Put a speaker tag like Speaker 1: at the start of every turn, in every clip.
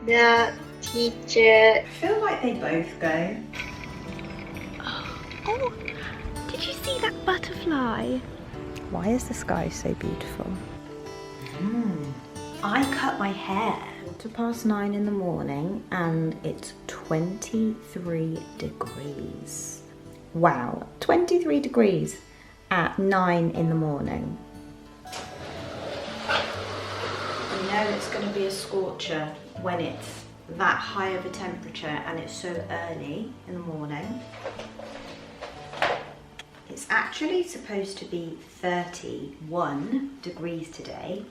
Speaker 1: The teacher.
Speaker 2: I feel like they both go.
Speaker 3: Oh, did you see that butterfly? Why is the sky so beautiful?
Speaker 2: I cut my hair. 9:15 in the morning and it's 23 degrees. Wow, 23 degrees at 9 in the morning. You know it's going to be a scorcher when it's that high of a temperature and it's so early in the morning. It's actually supposed to be 31 degrees today.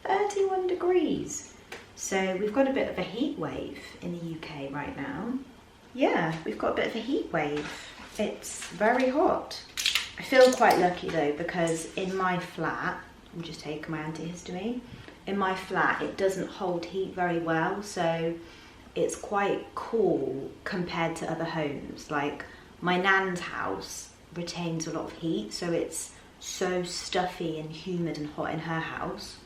Speaker 2: 31 degrees. So we've got a bit of a heat wave in the UK right now. Yeah, we've got a bit of a heat wave. It's very hot. I feel quite lucky though, because in my flat, I'm just taking my antihistamine, in my flat it doesn't hold heat very well, so it's quite cool compared to other homes. Like my nan's house retains a lot of heat, so it's so stuffy and humid and hot in her house.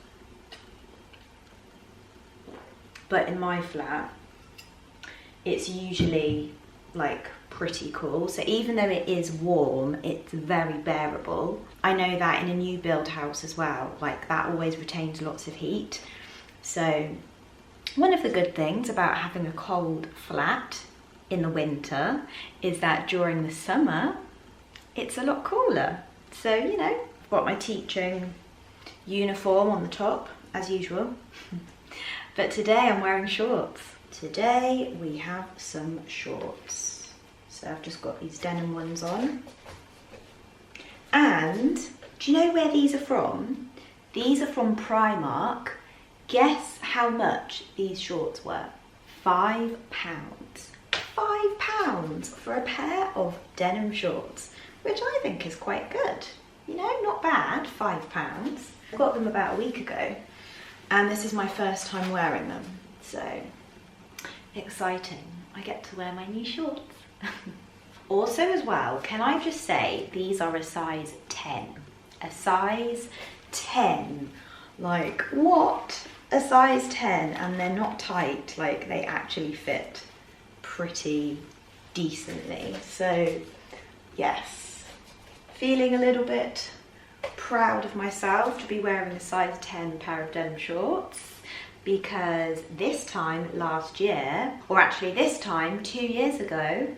Speaker 2: But in my flat, it's usually like pretty cool. So even though it is warm, it's very bearable. I know that in a new build house as well, like that always retains lots of heat. So one of the good things about having a cold flat in the winter is that during the summer, it's a lot cooler. So, you know, I've got my teaching uniform on the top, as usual. But today I'm wearing shorts. Today we have some shorts. So I've just got these denim ones on. And do you know where these are from? These are from Primark. Guess how much these shorts were? £5. £5 for a pair of denim shorts, which I think is quite good. You know, not bad, £5. I got them about a week ago. And this is my first time wearing them, so exciting. I get to wear my new shorts. Also as well, can I just say, these are a size 10. A size 10. Like, what? A size 10, and they're not tight, like they actually fit pretty decently. So, yes, feeling a little bit proud of myself to be wearing a size 10 pair of denim shorts, because this time last year, or actually this time 2 years ago,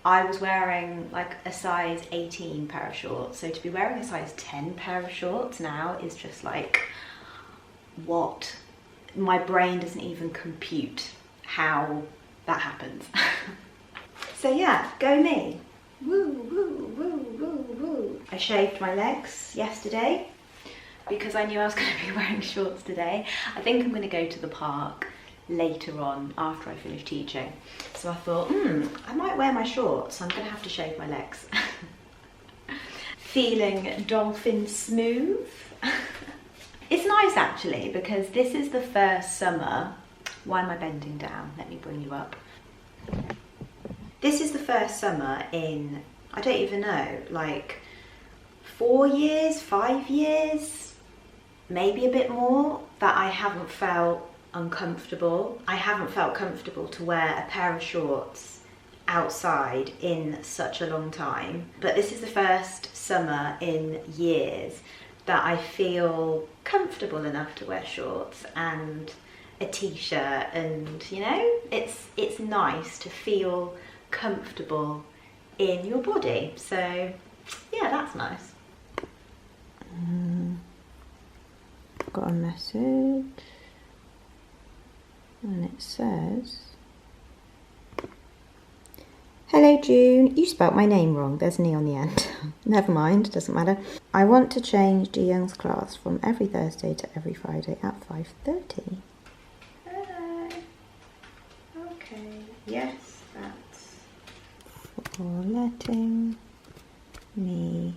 Speaker 2: I was wearing like a size 18 pair of shorts. So to be wearing a size 10 pair of shorts now is just like, what? My brain doesn't even compute how that happens. So yeah, go me. Woo, woo, woo, woo, woo. I shaved my legs yesterday because I knew I was going to be wearing shorts today. I think I'm going to go to the park later on after I finish teaching. So I thought, I might wear my shorts. I'm going to have to shave my legs. Feeling dolphin smooth. It's nice actually, because this is the first summer. Why am I bending down? Let me bring you up. This is the first summer in, I don't even know, like 4 years, 5 years, maybe a bit more, that I haven't felt uncomfortable. I haven't felt comfortable to wear a pair of shorts outside in such a long time. But this is the first summer in years that I feel comfortable enough to wear shorts and a t-shirt, and you know, it's nice to feel comfortable in your body. So yeah, that's nice. Got a message and it says, "Hello June, you spelt my name wrong, there's an E on the end." Never mind, doesn't matter. "I want to change De Young's class from every Thursday to every Friday at 5:30. Hello. Okay, yes, that's for letting me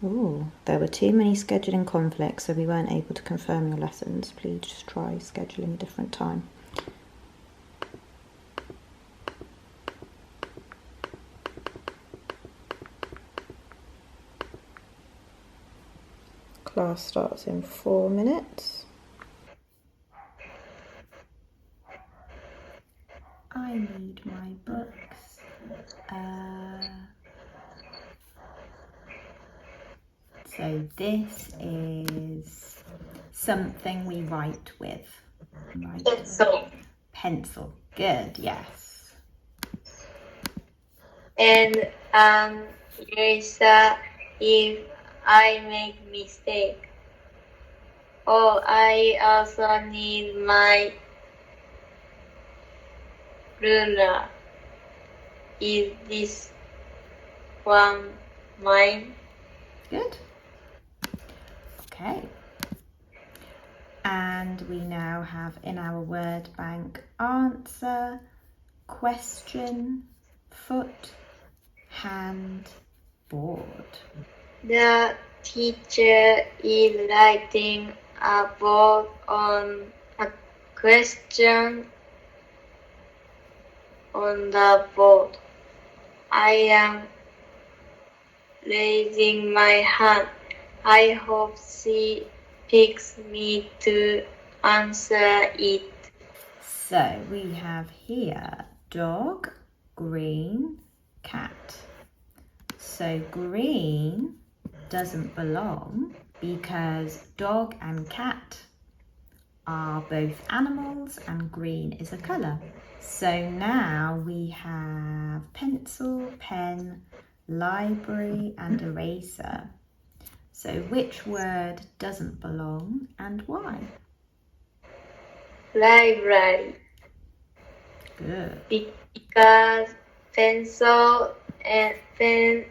Speaker 2: Ooh.
Speaker 3: There were too many scheduling conflicts, so we weren't able to confirm your lessons. Please just try scheduling a different time. Class starts in 4 minutes. I need my books. So this is something we write with.
Speaker 1: Pencil.
Speaker 3: Pencil. Good, yes.
Speaker 1: And eraser if I make mistake. Oh, I also need my ruler. Is this one mine?
Speaker 3: Good. Okay. And we now have in our word bank answer, question, foot, hand, board.
Speaker 1: The teacher is writing a board on a question on the board. I am raising my hand. I hope she picks me to answer it.
Speaker 3: So we have here dog, green, cat. So green doesn't belong because dog and cat are both animals and green is a colour. So now we have pencil, pen, library and eraser. So which word doesn't belong and why?
Speaker 1: Library.
Speaker 3: Good.
Speaker 1: Because pencil and pen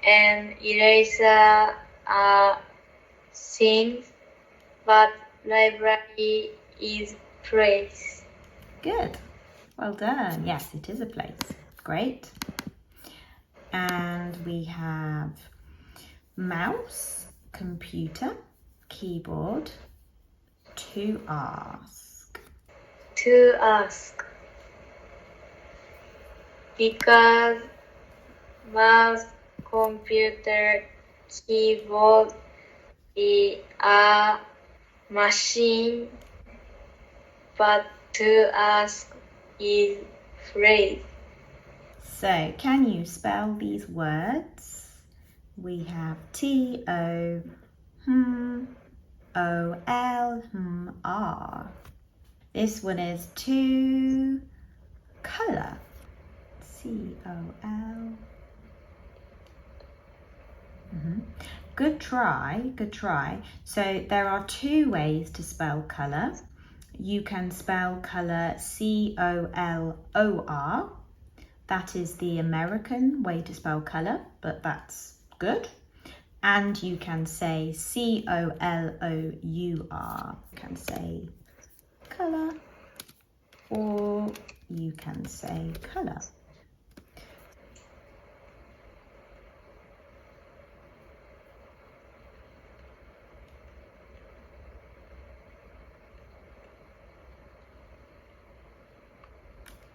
Speaker 1: and eraser are things, but library is place.
Speaker 3: Good. Well done. Yes, it is a place. Great. And we have mouse, computer, keyboard, to ask.
Speaker 1: To ask. Because mouse, computer, keyboard are machine, but to ask is phrase.
Speaker 3: So can you spell these words? We have T-O, O-L, R. This one is to colour. C-O-L. Good try, good try. So there are two ways to spell colour. You can spell colour C-O-L-O-R. That is the American way to spell colour, but that's good. And you can say C-O-L-O-U-R. You can say colour, or you can say colour.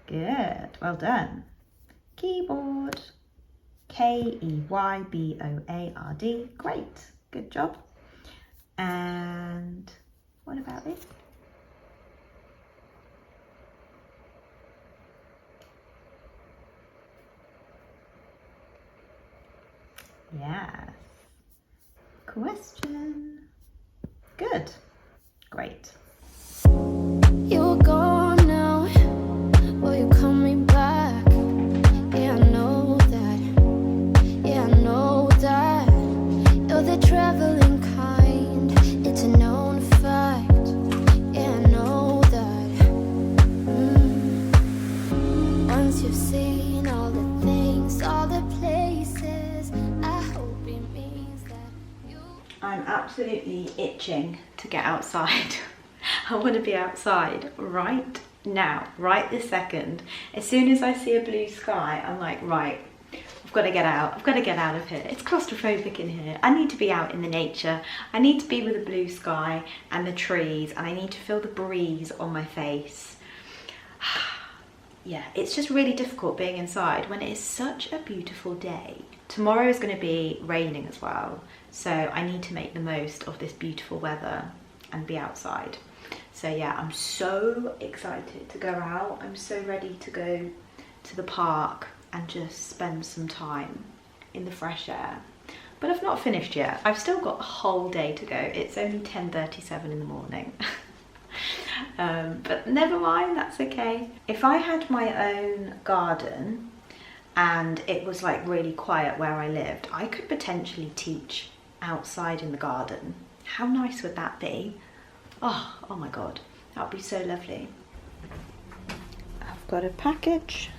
Speaker 3: Good, well done. Keyboard, K-E-Y-B-O-A-R-D. Great, good job. And what about this? Yes. Question. Good. Great.
Speaker 4: You're gone now, will you coming back? Yeah, I know that. Yeah, I know that. You're the traveling kind, it's a known fact. Yeah, I know that. Once you've seen all the things, all the places, I hope it means that you...
Speaker 3: I'm absolutely itching to get outside. I want to be outside right now, right this second. As soon as I see a blue sky, I'm like, right,
Speaker 2: I've got to get out. I've got to get out of here. It's claustrophobic in here. I need to be out in the nature. I need to be with the blue sky and the trees, and I need to feel the breeze on my face. Yeah, it's just really difficult being inside when it is such a beautiful day. Tomorrow is going to be raining as well, so I need to make the most of this beautiful weather and be outside. So yeah, I'm so excited to go out. I'm so ready to go to the park and just spend some time in the fresh air. But I've not finished yet. I've still got a whole day to go. It's only 10:37 in the morning. But never mind, that's okay. If I had my own garden and it was like really quiet where I lived, I could potentially teach outside in the garden. How nice would that be? Oh my God, that would be so lovely. I've got a package.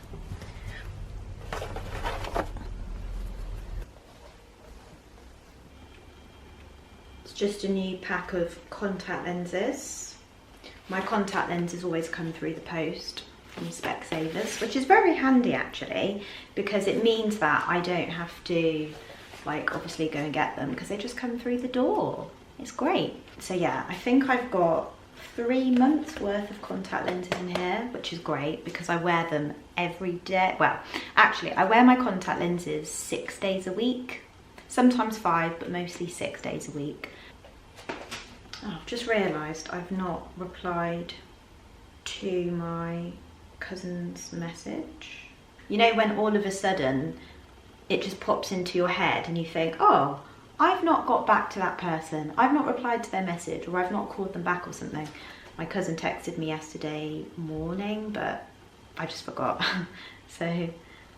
Speaker 2: It's just a new pack of contact lenses. My contact lenses always come through the post from Specsavers, which is very handy actually, because it means that I don't have to like obviously go and get them because they just come through the door. It's great. So yeah, I think I've got 3 months worth of contact lenses in here, which is great because I wear them every day. Well, actually I wear my contact lenses 6 days a week, sometimes 5, but mostly 6 days a week. Oh, I've just realised I've not replied to my cousin's message. You know when all of a sudden it just pops into your head and you think, oh, I've not got back to that person, I've not replied to their message, or I've not called them back or something. My cousin texted me yesterday morning, but I just forgot. So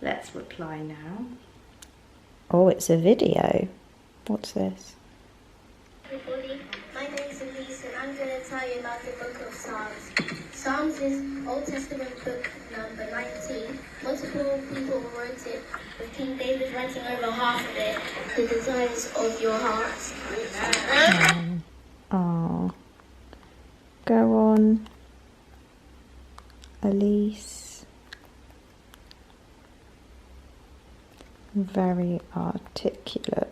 Speaker 2: let's reply now. Oh, it's a video. What's this?
Speaker 5: Everybody, my name is Elise and I'm going to tell you about the book of Psalms. Psalms is Old Testament book number 19. Multiple people wrote it, with King David writing over half of it. The desires of your hearts.
Speaker 2: Oh, go on, Elise. Very articulate.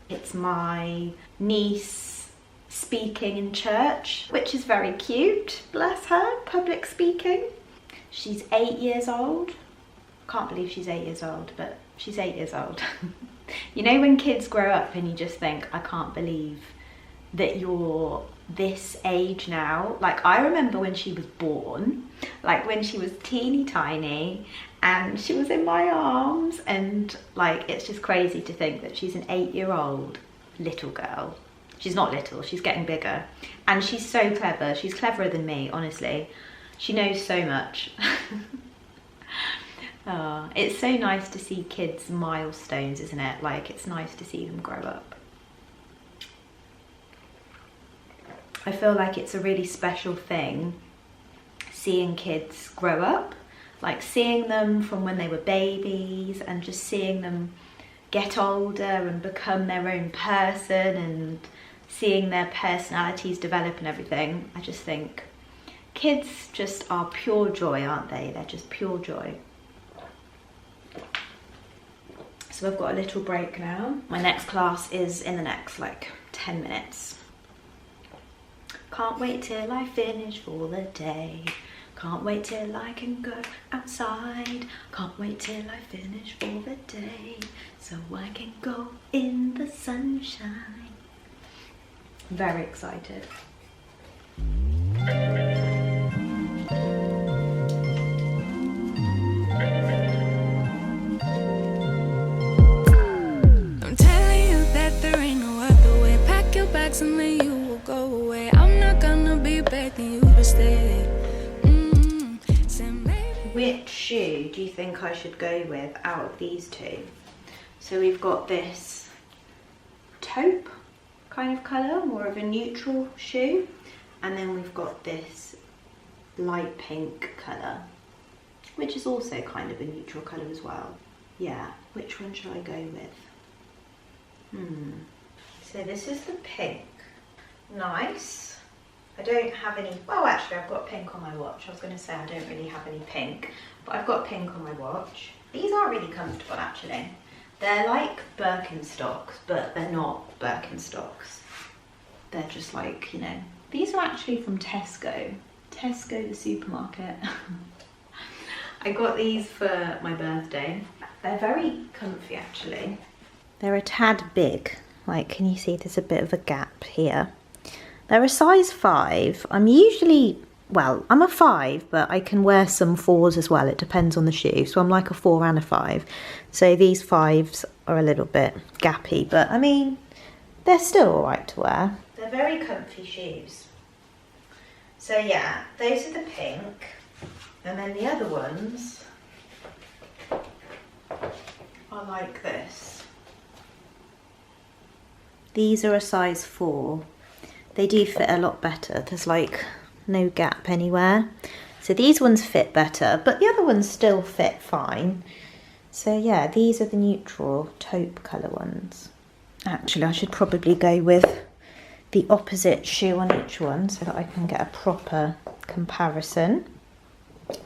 Speaker 2: It's my niece speaking in church, which is very cute. Bless her, public speaking. She's 8 years old. Can't believe she's 8 years old, but she's 8 years old. You know when kids grow up and you just think, I can't believe that you're this age now. Like I remember when she was born, like when she was teeny tiny and she was in my arms, and like it's just crazy to think that she's an 8-year-old little girl. She's not little, she's getting bigger, and she's so clever. She's cleverer than me, honestly. She knows so much. Oh, it's so nice to see kids' milestones, isn't it? Like it's nice to see them grow up. I feel like it's a really special thing seeing kids grow up, like seeing them from when they were babies and just seeing them get older and become their own person and seeing their personalities develop and everything. I just think kids just are pure joy, aren't they? They're just pure joy. So I've got a little break now. My next class is in the next like 10 minutes. Can't wait till I finish for the day. Can't wait till I can go outside. Can't wait till I finish for the day, so I can go in the sunshine. I'm very excited.
Speaker 4: I'm telling you that there ain't no other way. Pack your bags and then you will go away. I'm not gonna be begging you to stay.
Speaker 2: Which shoe do you think I should go with out of these two? So we've got this taupe kind of colour, more of a neutral shoe, and then we've got this light pink colour, which is also kind of a neutral colour as well. Yeah, which one should I go with? So this is the pink. Nice. I don't have any, well actually I've got pink on my watch. I was going to say I don't really have any pink, but I've got pink on my watch. These are really comfortable actually. They're like Birkenstocks, but they're not Birkenstocks. They're just like, you know, these are actually from Tesco. Tesco the supermarket. I got these for my birthday. They're very comfy actually. They're a tad big. Like, can you see there's a bit of a gap here? They're a size 5. I'm usually, well, I'm a 5, but I can wear some 4s as well. It depends on the shoe. So I'm like a 4 and a 5. So these 5s are a little bit gappy, but I mean, they're still all right to wear. They're very comfy shoes. So yeah, those are the pink. And then the other ones are like this. These are a size 4. They do fit a lot better. There's like no gap anywhere. So these ones fit better, but the other ones still fit fine. So yeah, these are the neutral taupe colour ones. Actually, I should probably go with the opposite shoe on each one so that I can get a proper comparison.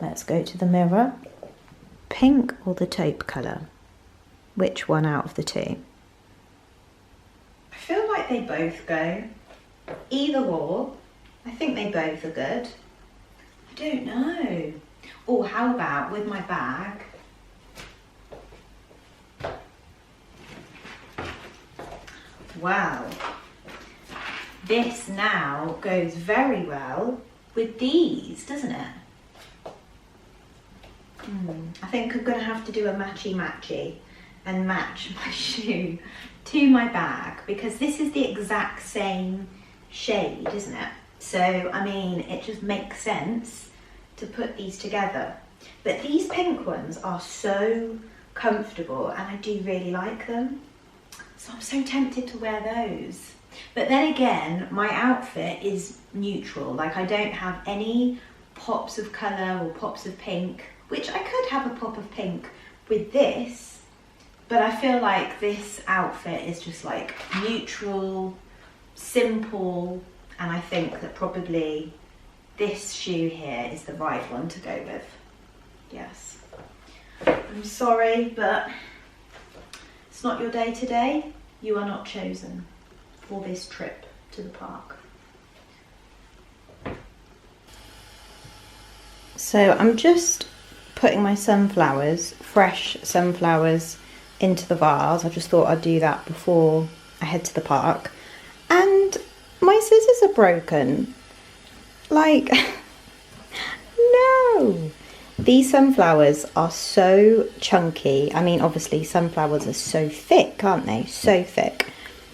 Speaker 2: Let's go to the mirror. Pink or the taupe colour? Which one out of the two? I feel like they both go. Either or. I think they both are good. I don't know. Oh, how about with my bag? Wow. This now goes very well with these, doesn't it? I think I'm going to have to do a matchy-matchy and match my shoe to my bag, because this is the exact same shade, isn't it? So, I mean, it just makes sense to put these together. But these pink ones are so comfortable and I do really like them. So I'm so tempted to wear those. But then again, my outfit is neutral. Like, I don't have any pops of colour or pops of pink, which I could have a pop of pink with this, but I feel like this outfit is just like neutral, simple, and I think that probably this shoe here is the right one to go with. Yes. I'm sorry, but it's not your day today. You are not chosen for this trip to the park. So I'm just putting my sunflowers, fresh sunflowers, into the vase. I just thought I'd do that before I head to the park. And my scissors are broken. Like, no. These sunflowers are so chunky. I mean, obviously sunflowers are so thick, aren't they? So thick.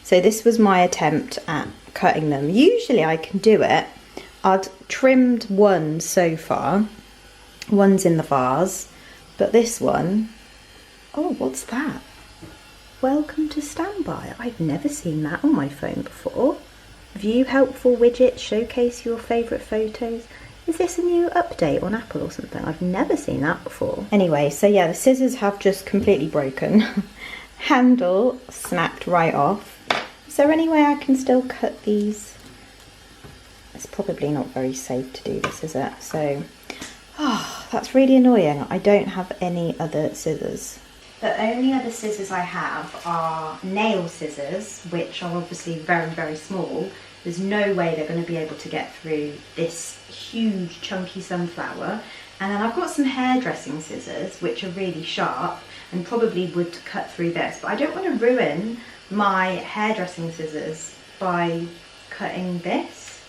Speaker 2: So this was my attempt at cutting them. Usually I can do it. I'd trimmed one so far. One's in the vase. But this one, oh, what's that? Welcome to standby. I've never seen that on my phone before. View helpful widgets, showcase your favourite photos. Is this a new update on Apple or something? I've never seen that before. Anyway, so yeah, the scissors have just completely broken. Handle snapped right off. Is there any way I can still cut these? It's probably not very safe to do this, is it? So, that's really annoying. I don't have any other scissors. The only other scissors I have are nail scissors, which are obviously very, very small. There's no way they're going to be able to get through this huge chunky sunflower. And then I've got some hairdressing scissors, which are really sharp and probably would cut through this. But I don't want to ruin my hairdressing scissors by cutting this.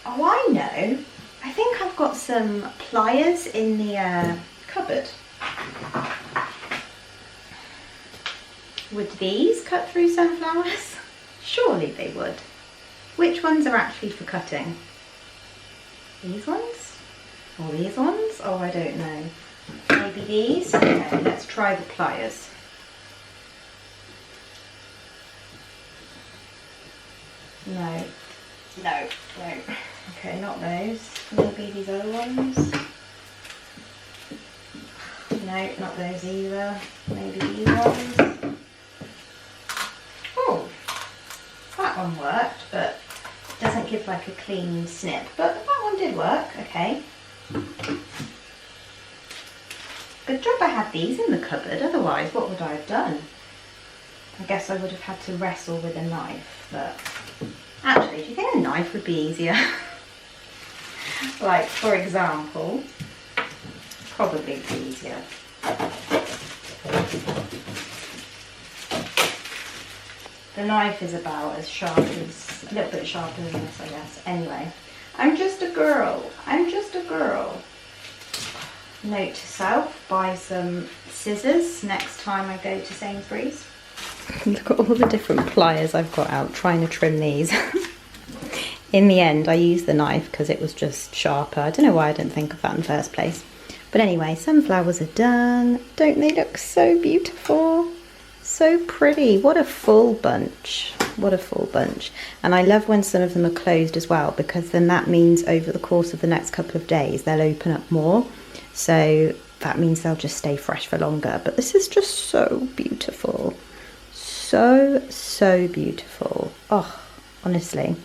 Speaker 2: Oh, I know. I think I've got some pliers in the cupboard. Would these cut through sunflowers? Surely they would. Which ones are actually for cutting? These ones? Or these ones? Oh, I don't know. Maybe these? Okay, let's try the pliers. No. No, no. Okay, not those. Maybe these other ones. No, not those either. Maybe these ones. Oh, that one worked, but give like a clean snip, but that one did work, okay. Good job I had these in the cupboard, otherwise what would I have done? I guess I would have had to wrestle with a knife, but actually, do you think a knife would be easier? Like, for example, probably be easier. The knife is about as sharp as, a little bit sharper than this, I guess. Anyway, I'm just a girl. I'm just a girl. Note to self, buy some scissors next time I go to Sainsbury's. Look at all the different pliers I've got out trying to trim these. In the end, I used the knife because it was just sharper. I don't know why I didn't think of that in the first place. But anyway, sunflowers are done. Don't they look so beautiful? So pretty. What a full bunch. What a full bunch. And I love when some of them are closed as well, because then that means over the course of the next couple of days they'll open up more. So that means they'll just stay fresh for longer. But this is just so beautiful. So beautiful. Oh, honestly.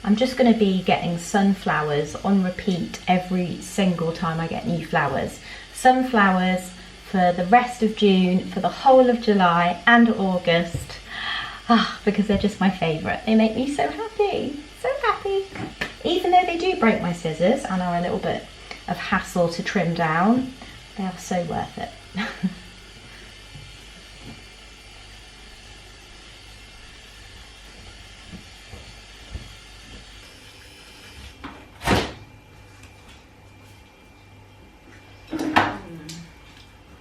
Speaker 2: I'm just going to be getting sunflowers on repeat every single time I get new flowers. Sunflowers for the rest of June, for the whole of July and August. Because they're just my favourite. They make me so happy. So happy. Even though they do break my scissors and are a little bit of hassle to trim down, they are so worth it.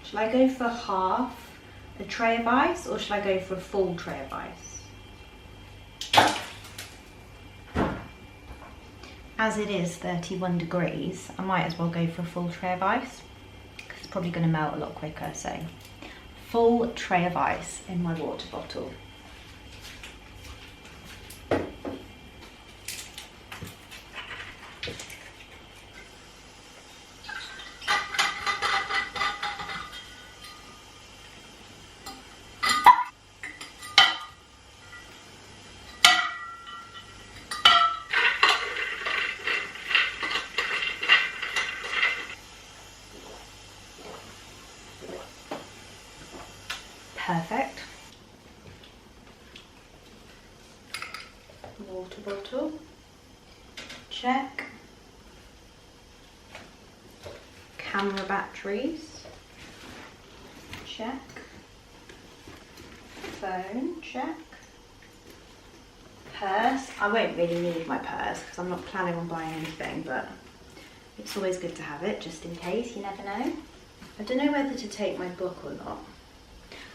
Speaker 2: Shall I go for half a tray of ice, or shall I go for a full tray of ice? As it is 31 degrees, I might as well go for a full tray of ice, because it's probably going to melt a lot quicker. So, full tray of ice in my water bottle. Perfect. Water bottle, check. Camera batteries, check. Phone, check. Purse, I won't really need my purse because I'm not planning on buying anything, but it's always good to have it just in case, you never know. I don't know whether to take my book or not.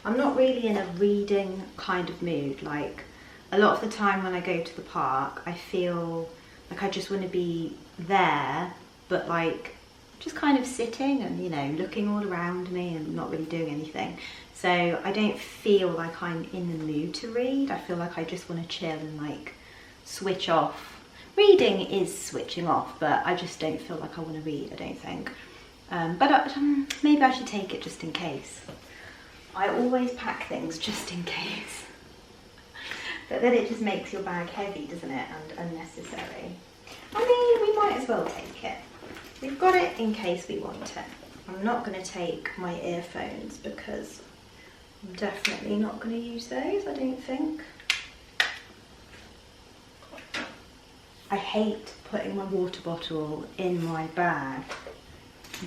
Speaker 2: I'm not really in a reading kind of mood. Like, a lot of the time when I go to the park, I feel like I just want to be there, but like just kind of sitting and, you know, looking all around me and not really doing anything. So I don't feel like I'm in the mood to read. I feel like I just want to chill and like switch off. Reading is switching off, but I just don't feel like I want to read, I don't think. But maybe I should take it just in case. I always pack things just in case. But then it just makes your bag heavy, doesn't it? And unnecessary. I mean, we might as well take it. We've got it in case we want it. I'm not going to take my earphones because I'm definitely not going to use those, I don't think. I hate putting my water bottle in my bag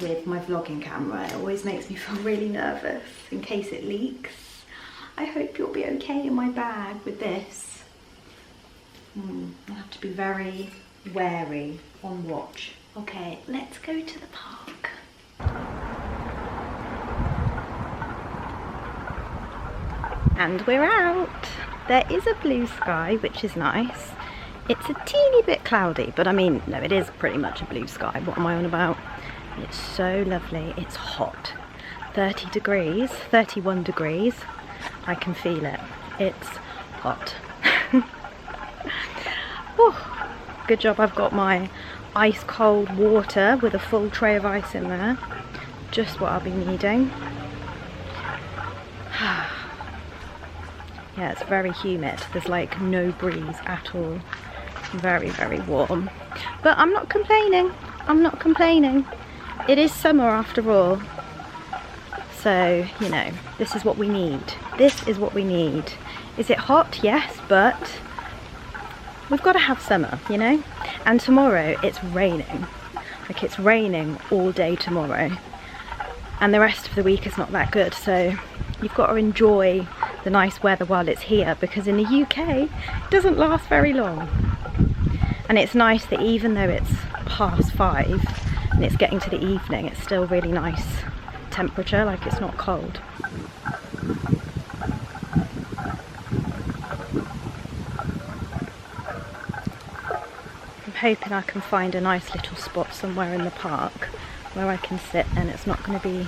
Speaker 2: with my vlogging camera. It always makes me feel really nervous in case it leaks. I hope you'll be okay in my bag with this. I have to be very wary, on watch. Okay, let's go to the park. And we're out. There is a blue sky, which is nice. It's a teeny bit cloudy, but I mean, no, it is pretty much a blue sky. What am I on about? It's so lovely. It's hot. 30 degrees, 31 degrees. I can feel it. It's hot. Oh, good job I've got my ice cold water with a full tray of ice in there. Just what I'll be needing.
Speaker 3: Yeah, it's very humid. There's like no breeze at all. Very, very warm. But I'm not complaining. I'm not complaining. It is summer after all. So, you know, this is what we need. This is what we need. Is it hot? Yes, but we've got to have summer, you know? And tomorrow it's raining. Like, it's raining all day tomorrow. And the rest of the week is not that good. So you've got to enjoy the nice weather while it's here, because in the UK it doesn't last very long. And it's nice that even though it's past 5 and it's getting to the evening, it's still really nice temperature, like it's not cold. I'm hoping I can find a nice little spot somewhere in the park where I can sit and it's not going to be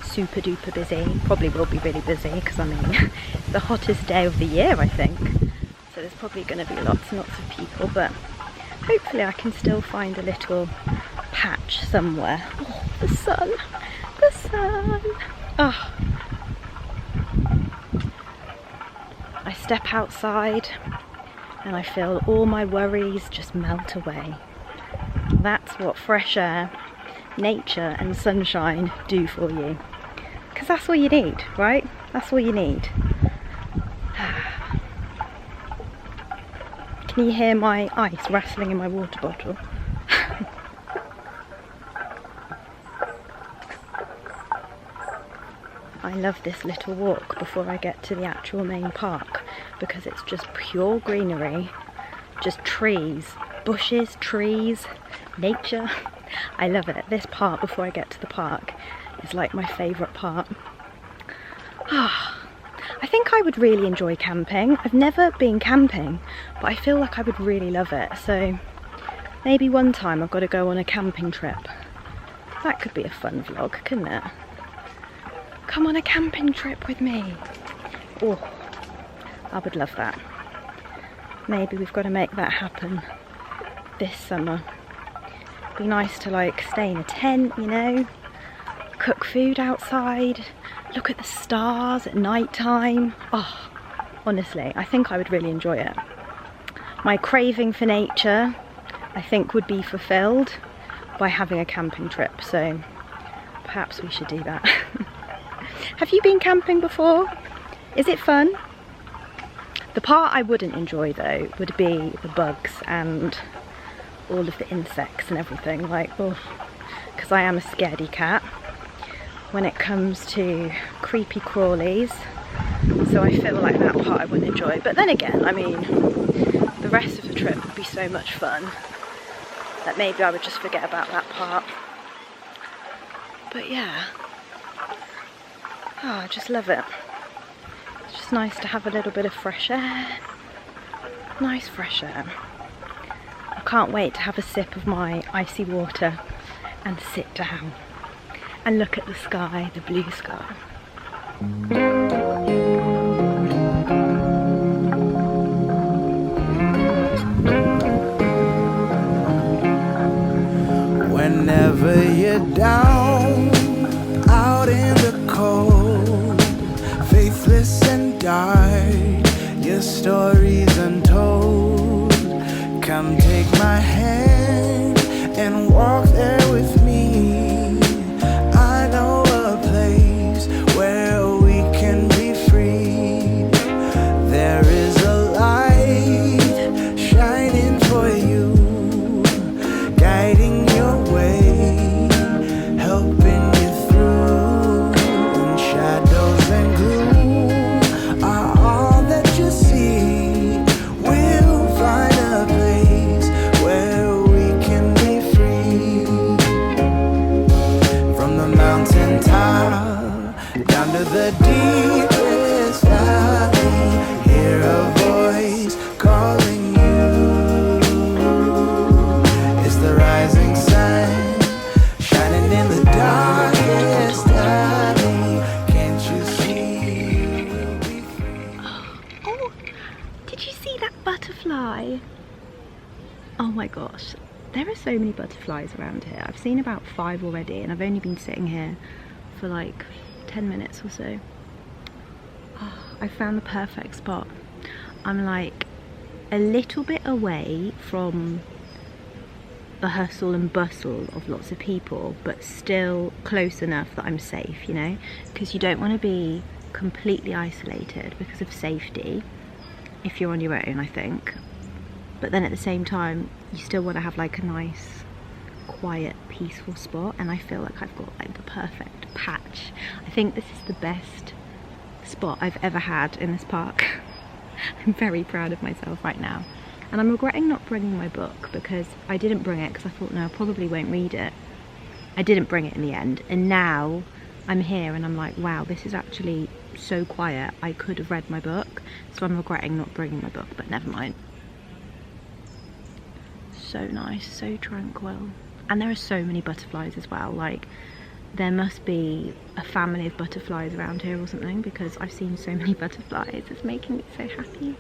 Speaker 3: super duper busy. Probably will be really busy because I mean it's the hottest day of the year, I think, so there's probably going to be lots and lots of people, but hopefully I can still find a little patch somewhere. Oh, the sun, the sun. Oh. I step outside and I feel all my worries just melt away. That's what fresh air, nature and sunshine do for you. Because that's all you need, right? That's all you need. Can you hear my ice rattling in my water bottle? I love this little walk before I get to the actual main park, because it's just pure greenery, just trees, bushes, trees, nature. I love it. This part before I get to the park is like my favourite part. I think I would really enjoy camping. I've never been camping, but I feel like I would really love it. So maybe one time I've got to go on a camping trip. That could be a fun vlog, couldn't it? Come on a camping trip with me. Oh, I would love that. Maybe we've got to make that happen this summer. Be nice to like stay in a tent, you know, cook food outside, look at the stars at night time. Oh, honestly, I think I would really enjoy it. My craving for nature, I think, would be fulfilled by having a camping trip, so perhaps we should do that. Have you been camping before? Is it fun? The part I wouldn't enjoy though would be the bugs and all of the insects and everything, like, oh, because I am a scaredy cat when it comes to creepy crawlies, so I feel like that part I wouldn't enjoy. But then again, I mean, the rest of the trip would be so much fun that maybe I would just forget about that part. But yeah, oh, I just love it. It's just nice to have a little bit of fresh air, nice fresh air. I can't wait to have a sip of my icy water and sit down and look at the sky, the blue sky.
Speaker 6: Whenever you're down, out in the cold, faithless and dark, your story's untold. Come take my hand and walk there with me. I know a place where we can be free. There is a light shining for you, guiding your way, helping you through. And shadows and gloom are all that you see. We'll find a place where we can be free. From the mountain top down to the deepest valley, hear a voice calling you. It's the rising sun shining in the darkest alley. Can't you see we'll be free?
Speaker 3: Oh, did you see that butterfly? Oh my gosh, there are so many butterflies around here. I've seen about 5 already and I've only been sitting here for like 10 minutes or so. Oh, I found the perfect spot. I'm like a little bit away from the hustle and bustle of lots of people, but still close enough that I'm safe, you know, because you don't want to be completely isolated because of safety if you're on your own, I think, but then at the same time you still want to have like a nice quiet peaceful spot, and I feel like I've got like the perfect patch. I think this is the best spot I've ever had in this park. I'm very proud of myself right now. And I'm regretting not bringing my book, because I didn't bring it because I thought, no, I probably won't read it. I didn't bring it in the end, and now I'm here and I'm like, wow, this is actually so quiet. I could have read my book, so I'm regretting not bringing my book, but never mind. So nice, so tranquil. And there are so many butterflies as well. Like, there must be a family of butterflies around here or something, because I've seen so many butterflies. It's making me so happy.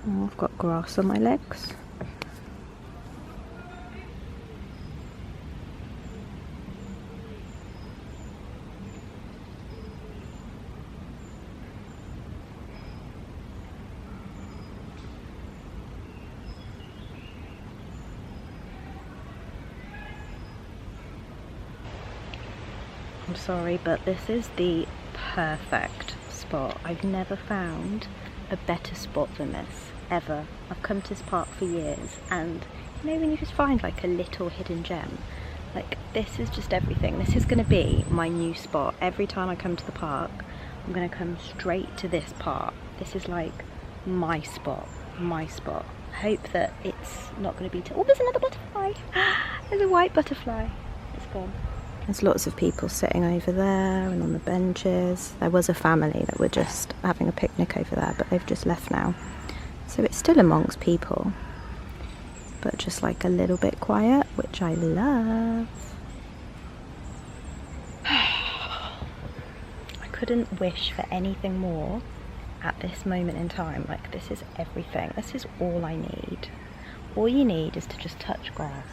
Speaker 3: Oh, I've got grass on my legs. I'm sorry, but this is the perfect spot. I've never found a better spot than this, ever. I've come to this park for years, and you know when you just find like a little hidden gem, like this is just everything. This is going to be my new spot. Every time I come to the park, I'm going to come straight to this part. This is like my spot, my spot. I hope that it's not going to be oh, there's another butterfly. There's a white butterfly. It's gone. There's lots of people sitting over there and on the benches. There was a family that were just having a picnic over there, but they've just left now. So it's still amongst people, but just like a little bit quiet, which I love. I couldn't wish for anything more at this moment in time. Like, this is everything. This is all I need. All you need is to just touch grass,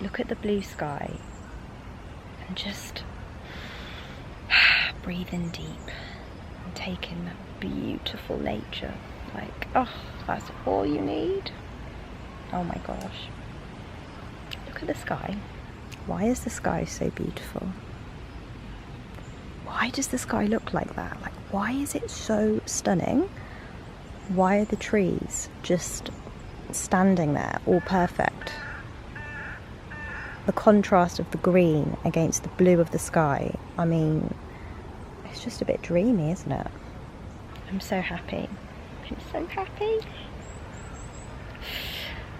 Speaker 3: look at the blue sky, and just breathe in deep and take in that beautiful nature. Like, oh, that's all you need. Oh my gosh. Look at the sky. Why is the sky so beautiful? Why does the sky look like that? Like, why is it so stunning? Why are the trees just standing there all perfect? The contrast of the green against the blue of the sky, I mean, it's just a bit dreamy, isn't it? I'm so happy. I'm so happy.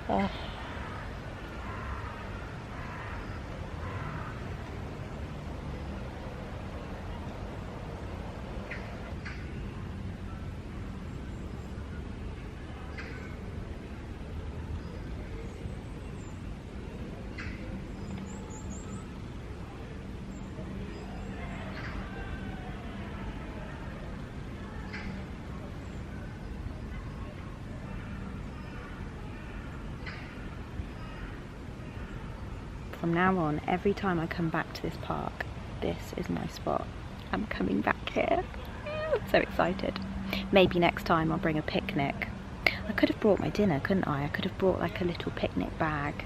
Speaker 3: Oh. From now on, every time I come back to this park, this is my spot. I'm coming back here. I'm so excited. Maybe next time I'll bring a picnic. I could have brought my dinner, couldn't I? I could have brought like a little picnic bag,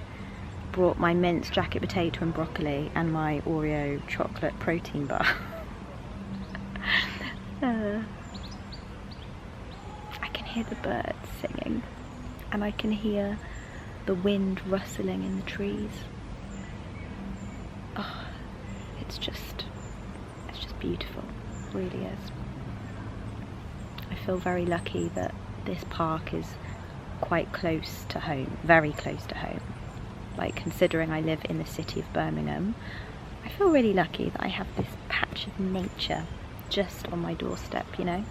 Speaker 3: brought my minced jacket potato and broccoli and my Oreo chocolate protein bar. I can hear the birds singing, and I can hear the wind rustling in the trees. Oh, it's just beautiful, it really is. I feel very lucky that this park is quite close to home, very close to home. Like, considering I live in the city of Birmingham, I feel really lucky that I have this patch of nature just on my doorstep, you know?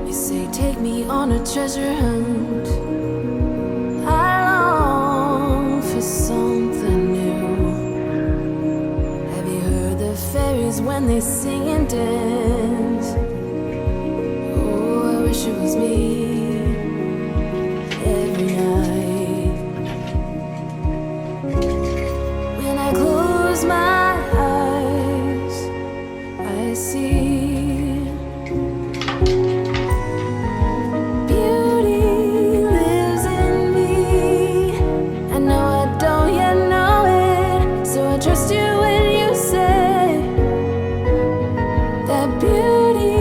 Speaker 4: You say take me on a treasure hunt. I long for something new. Have you heard the fairy memories when they sing and dance. Oh, I wish it was me every night. When I close my eyes, I see beauty lives in me. I know I don't yet know it, so I trust you when you say that beauty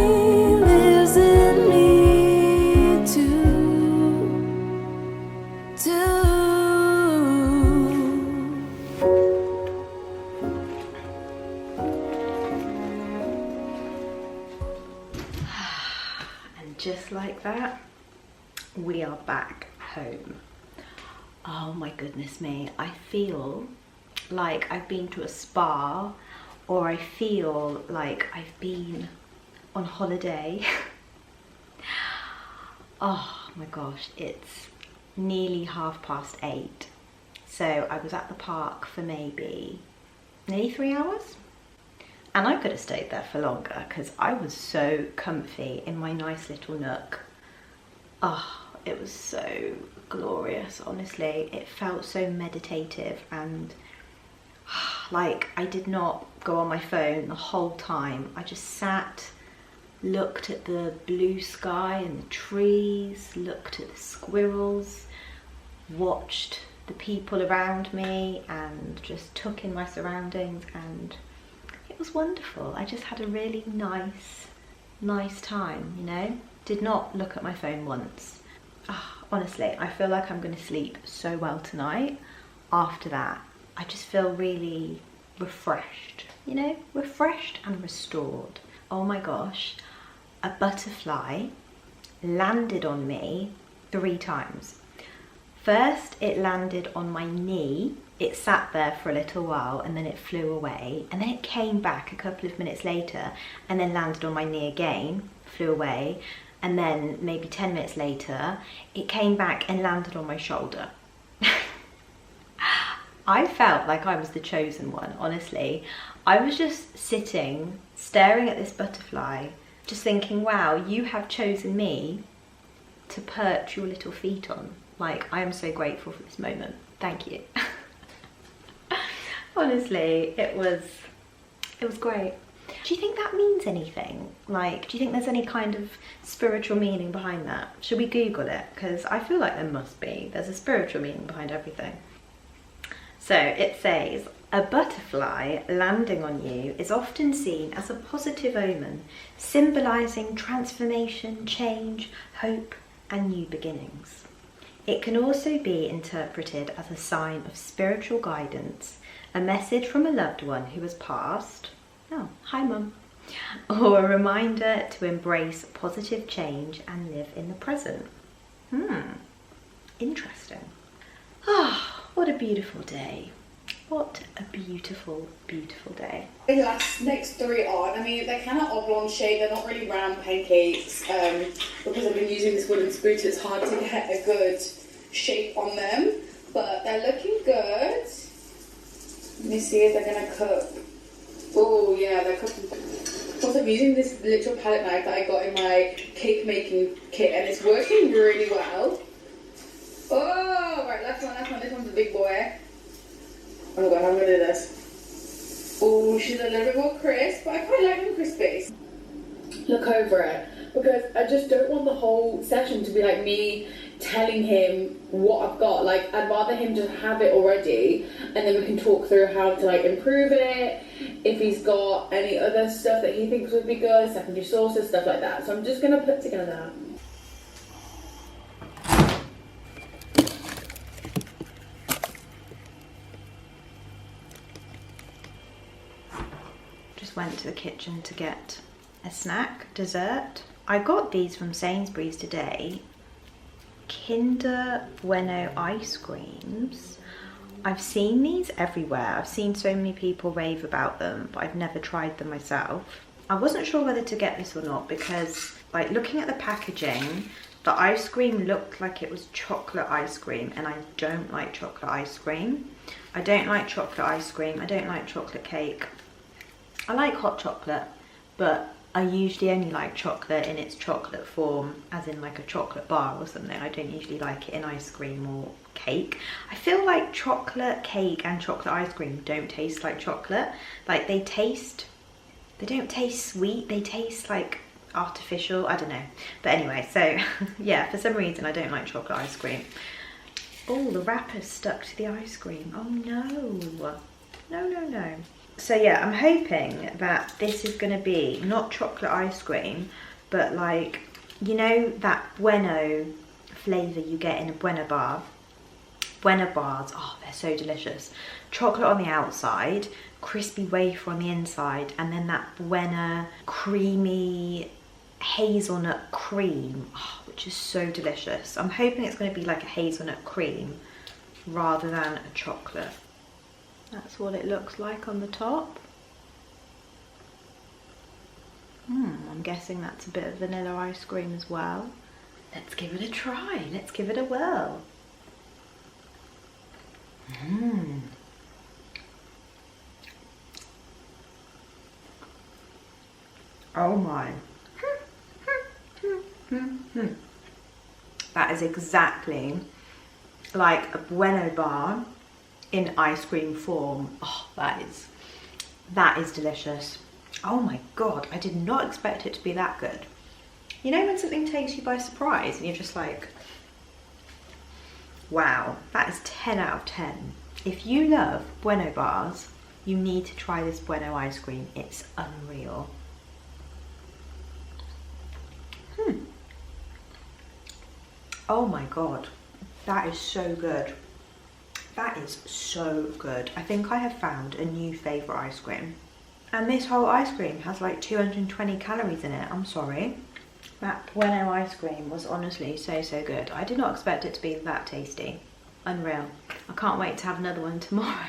Speaker 4: lives in me too.
Speaker 2: And just like that, we are back home. Oh my goodness me, I feel like I've been to a spa, or I feel like I've been on holiday. Oh my gosh, it's nearly 8:30. So I was at the park for maybe nearly 3 hours. And I could have stayed there for longer because I was so comfy in my nice little nook. Oh, it was so glorious, honestly. It felt so meditative, and like I did not go on my phone the whole time. I just sat, looked at the blue sky and the trees, looked at the squirrels, watched the people around me, and just took in my surroundings, and it was wonderful. I just had a really nice time, you know? Did not look at my phone once. Honestly, I feel like I'm going to sleep so well tonight. After that, I just feel really refreshed, you know? Refreshed and restored. Oh my gosh, a butterfly landed on me 3 times. First, it landed on my knee. It sat there for a little while and then it flew away, and then it came back a couple of minutes later and then landed on my knee again, flew away, and then maybe 10 minutes later it came back and landed on my shoulder. I felt like I was the chosen one, honestly. I was just sitting, staring at this butterfly, just thinking, wow, you have chosen me to perch your little feet on. Like, I am so grateful for this moment. Thank you. Honestly, it was great. Do you think that means anything? Like, do you think there's any kind of spiritual meaning behind that? Should we Google it? Because I feel like there must be. There's a spiritual meaning behind everything. So it says, a butterfly landing on you is often seen as a positive omen, symbolising transformation, change, hope, and new beginnings. It can also be interpreted as a sign of spiritual guidance, a message from a loved one who has passed, oh, hi mum, or a reminder to embrace positive change and live in the present. Interesting. Ah, what a beautiful day. What a beautiful, beautiful day.
Speaker 7: The next 3 on, I mean, they're kind of oblong shape, they're not really round pancakes, because I've been using this wooden spoon, so it's hard to get a good shape on them, but they're looking good. Let me see if they're gonna cook. Oh yeah, they're cooking. Also, I'm using this little palette knife that I got in my cake making kit, and it's working really well. Oh, right, last one, this one's a big boy. Oh my god, how am I gonna do this? Oh, she's a little bit more crisp, but I quite like them crispy. Look over it, because I just don't want the whole session to be like me telling him what I've got. Like, I'd rather him just have it already, and then we can talk through how to like improve it, if he's got any other stuff that he thinks would be good, secondary sources, stuff like that. So I'm just gonna put together.
Speaker 2: Just went to the kitchen to get a snack, dessert. I got these from Sainsbury's today. Kinder Bueno ice creams. I've seen these everywhere. I've seen so many people rave about them, but I've never tried them myself. I wasn't sure whether to get this or not because, like, looking at the packaging, the ice cream looked like it was chocolate ice cream, and I don't like chocolate ice cream. I don't like chocolate ice cream. I don't like chocolate cake. I like hot chocolate, but I usually only like chocolate in its chocolate form, as in like a chocolate bar or something. I don't usually like it in ice cream or cake. I feel like chocolate cake and chocolate ice cream don't taste like chocolate. Like they don't taste sweet, they taste like artificial, I don't know. But anyway, so yeah, for some reason I don't like chocolate ice cream. Oh, the wrapper's stuck to the ice cream. Oh no. No. So yeah, I'm hoping that this is going to be not chocolate ice cream, but like, you know that Bueno flavour you get in a Bueno bar? Bueno bars, oh, they're so delicious. Chocolate on the outside, crispy wafer on the inside, and then that Bueno creamy hazelnut cream, oh, which is so delicious. I'm hoping it's going to be like a hazelnut cream rather than a chocolate. That's what it looks like on the top. I'm guessing that's a bit of vanilla ice cream as well. Let's give it a try. Let's give it a whirl. Oh my. That is exactly like a Bueno bar in ice cream form. Oh, that is delicious. Oh my god, I did not expect it to be that good. You know when something takes you by surprise and you're just like, wow, that is 10 out of 10. If you love Bueno bars, you need to try this Bueno ice cream. It's unreal. Oh my god, that is so good. That is so good. I think I have found a new favourite ice cream. And this whole ice cream has like 220 calories in it. I'm sorry. That Bueno ice cream was honestly so good. I did not expect it to be that tasty. Unreal. I can't wait to have another one tomorrow.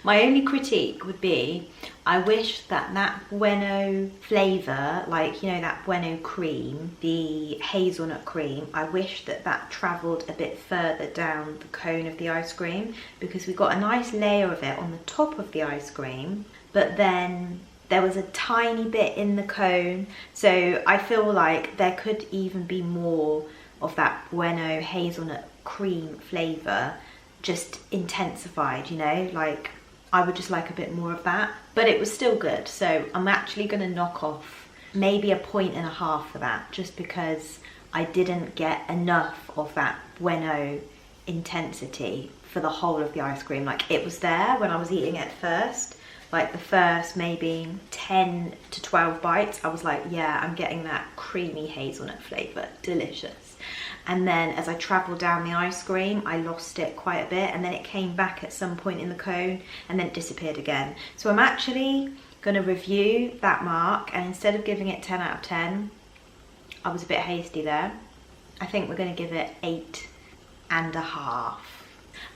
Speaker 2: My only critique would be, I wish that Bueno flavour, like, you know, that Bueno cream, the hazelnut cream, I wish that travelled a bit further down the cone of the ice cream, because we got a nice layer of it on the top of the ice cream, but then there was a tiny bit in the cone, so I feel like there could even be more of that Bueno hazelnut cream flavour, just intensified, you know, like I would just like a bit more of that, but it was still good. So I'm actually going to knock off maybe 1.5 points for that, just because I didn't get enough of that Bueno intensity for the whole of the ice cream. Like it was there when I was eating it first, like the first maybe 10 to 12 bites, I was like, yeah, I'm getting that creamy hazelnut flavour, delicious. And then as I travelled down the ice cream, I lost it quite a bit, and then it came back at some point in the cone and then it disappeared again. So I'm actually going to review that mark, and instead of giving it 10 out of 10, I was a bit hasty there. I think we're going to give it 8.5.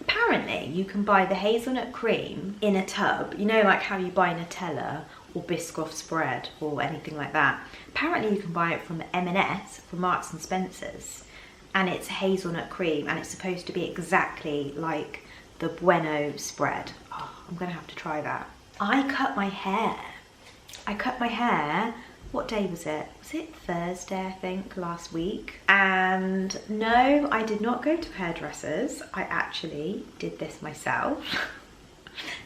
Speaker 2: Apparently you can buy the hazelnut cream in a tub, you know, like how you buy Nutella or Biscoff spread or anything like that. Apparently you can buy it from M&S, from Marks and Spencer's, and it's hazelnut cream, and it's supposed to be exactly like the Bueno spread. Oh, I'm gonna have to try that. I cut my hair. What day was it? Was it Thursday, I think, last week? And no, I did not go to hairdressers. I actually did this myself.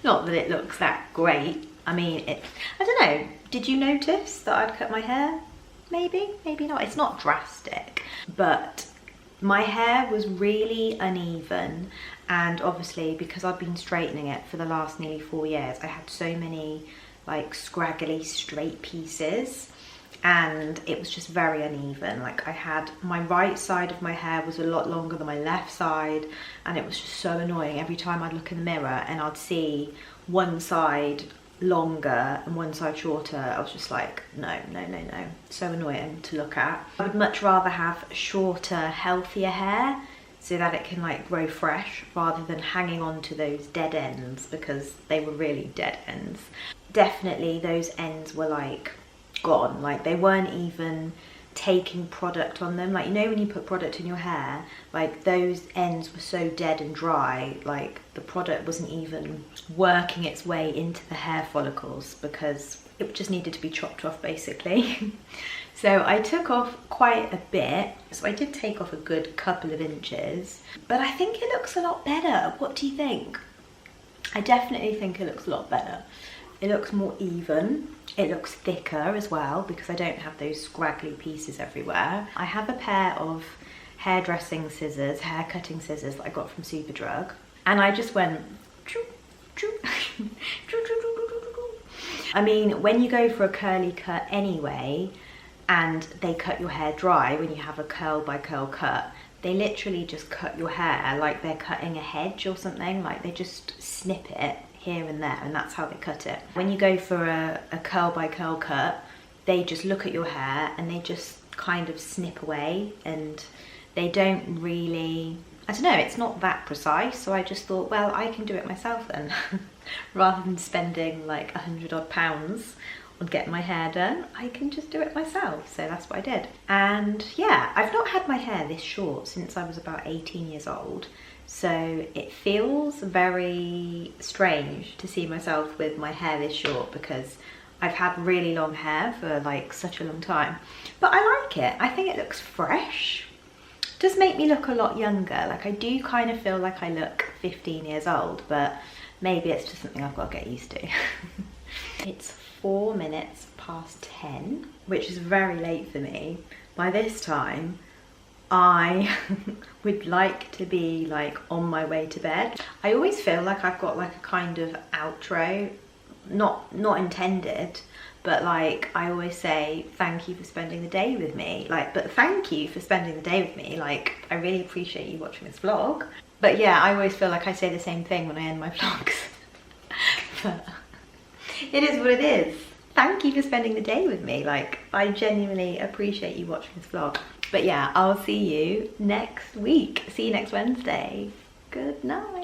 Speaker 2: Not that it looks that great. I mean, I don't know. Did you notice that I'd cut my hair? Maybe, maybe not. It's not drastic, but my hair was really uneven, and obviously because I've been straightening it for the last nearly 4 years, I had so many like scraggly straight pieces, and it was just very uneven. Like I had, my right side of my hair was a lot longer than my left side, and it was just so annoying. Every time I'd look in the mirror and I'd see one side longer and one side shorter, I was just like, no, so annoying to look at. I would much rather have shorter, healthier hair so that it can like grow fresh, rather than hanging on to those dead ends, because they were really dead ends. Definitely those ends were like gone, like they weren't even taking product on them. Like, you know when you put product in your hair, like those ends were so dead and dry, like the product wasn't even working its way into the hair follicles because it just needed to be chopped off basically. So I took off quite a bit. So I did take off a good couple of inches, but I think it looks a lot better. What do you think? I definitely think it looks a lot better. It looks more even. It looks thicker as well because I don't have those scraggly pieces everywhere. I have a pair of hairdressing scissors, hair cutting scissors that I got from Superdrug, and I just went I mean, when you go for a curly cut anyway and they cut your hair dry, when you have a curl by curl cut, they literally just cut your hair like they're cutting a hedge or something. Like they just snip it here and there, and that's how they cut it. When you go for a curl by curl cut, they just look at your hair and they just kind of snip away, and they don't really, I don't know, it's not that precise. So I just thought, well, I can do it myself then. Rather than spending like £100 odd on getting my hair done, I can just do it myself. So that's what I did. And yeah, I've not had my hair this short since I was about 18 years old. So it feels very strange to see myself with my hair this short because I've had really long hair for like such a long time. But I like it. I think it looks fresh. It does make me look a lot younger. Like I do kind of feel like I look 15 years old, but maybe it's just something I've got to get used to. It's 4 minutes past 10, which is very late for me. By this time, I would like to be like on my way to bed. I always feel like I've got like a kind of outro, not intended, but like I always say thank you for spending the day with me. Like, but thank you for spending the day with me. Like, I really appreciate you watching this vlog. But yeah, I always feel like I say the same thing when I end my vlogs. But it is what it is. Thank you for spending the day with me. Like, I genuinely appreciate you watching this vlog. But yeah, I'll see you next week. See you next Wednesday. Good night.